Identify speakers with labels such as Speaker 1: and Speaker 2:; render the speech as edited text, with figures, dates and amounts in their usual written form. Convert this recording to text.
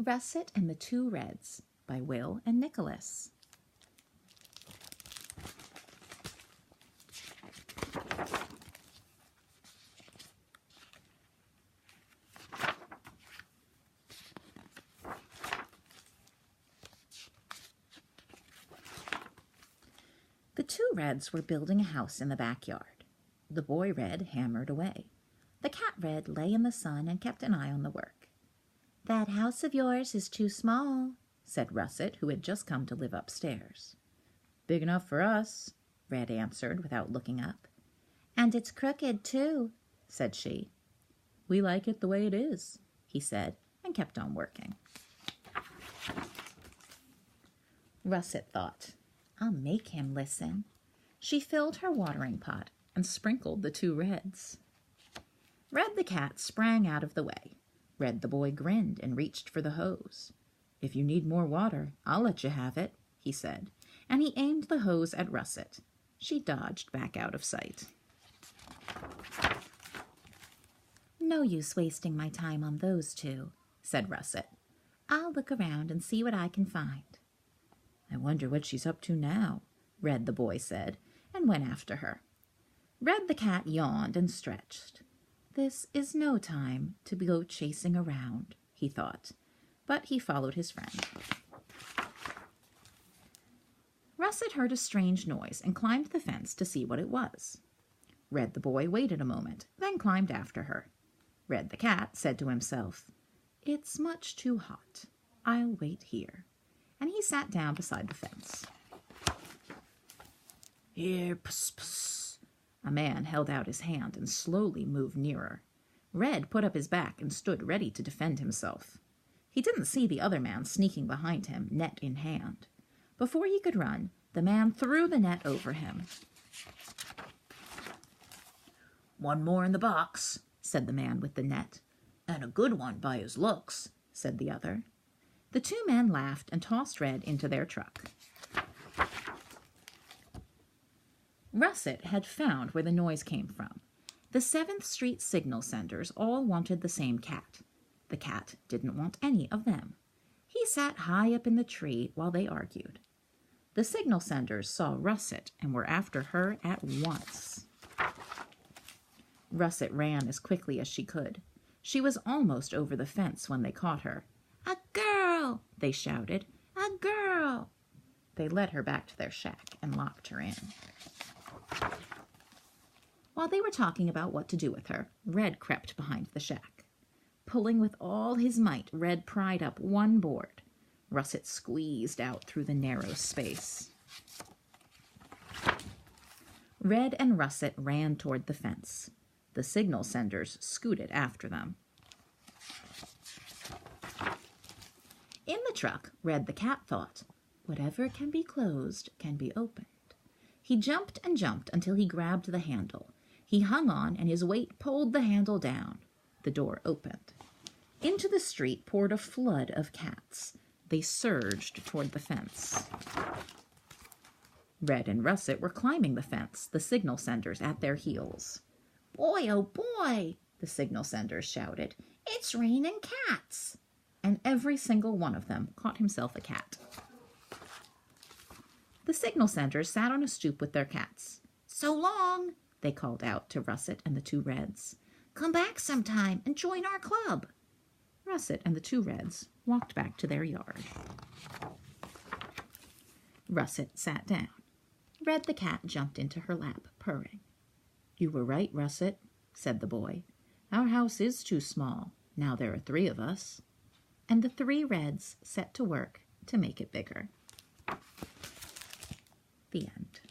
Speaker 1: Russet and the Two Reds by Will and Nicholas. The two Reds were building a house in the backyard. The boy Red hammered away. The cat Red lay in the sun and kept an eye on the work. "That house of yours is too small," said Russet, who had just come to live upstairs. "Big enough for us," Red answered without looking up. "And it's crooked, too," said she. "We like it the way it is," he said, and kept on working. Russet thought, "I'll make him listen." She filled her watering pot and sprinkled the two Reds. Red the cat sprang out of the way. Red the boy grinned and reached for the hose. "If you need more water, I'll let you have it," he said, and he aimed the hose at Russet. She dodged back out of sight. "No use wasting my time on those two," said Russet. "I'll look around and see what I can find." "I wonder what she's up to now," Red the boy said, and went after her. Red the cat yawned and stretched. "This is no time to go chasing around," he thought, but he followed his friend. Russet heard a strange noise and climbed the fence to see what it was. Red the boy waited a moment, then climbed after her. Red the cat said to himself, "It's much too hot. I'll wait here," and he sat down beside the fence. "Here, pss, pss." A man held out his hand and slowly moved nearer. Red put up his back and stood ready to defend himself. He didn't see the other man sneaking behind him, net in hand. Before he could run, the man threw the net over him. "One more in the box," said the man with the net. "And a good one by his looks," said the other. The two men laughed and tossed Red into their truck. Russet had found where the noise came from. The 7th Street signal senders all wanted the same cat. The cat didn't want any of them. He sat high up in the tree while they argued. The signal senders saw Russet and were after her at once. Russet ran as quickly as she could. She was almost over the fence when they caught her. "A girl!" they shouted. "A girl!" They led her back to their shack and locked her in. While they were talking about what to do with her, Red crept behind the shack. Pulling with all his might, Red pried up one board. Russet squeezed out through the narrow space. Red and Russet ran toward the fence. The signal senders scooted after them. In the truck, Red the cat thought, "Whatever can be closed can be opened." He jumped and jumped until he grabbed the handle. He hung on, and his weight pulled the handle down. The door opened. Into the street poured a flood of cats. They surged toward the fence. Red and Russet were climbing the fence, the signal senders at their heels. "Boy, oh boy," the signal senders shouted. "It's raining cats!" And every single one of them caught himself a cat. The signal senders sat on a stoop with their cats. "So long," they called out to Russet and the two Reds. "Come back sometime and join our club." Russet and the two Reds walked back to their yard. Russet sat down. Red the cat jumped into her lap, purring. "You were right, Russet," said the boy. "Our house is too small. Now there are 3 of us." And the 3 Reds set to work to make it bigger. The end.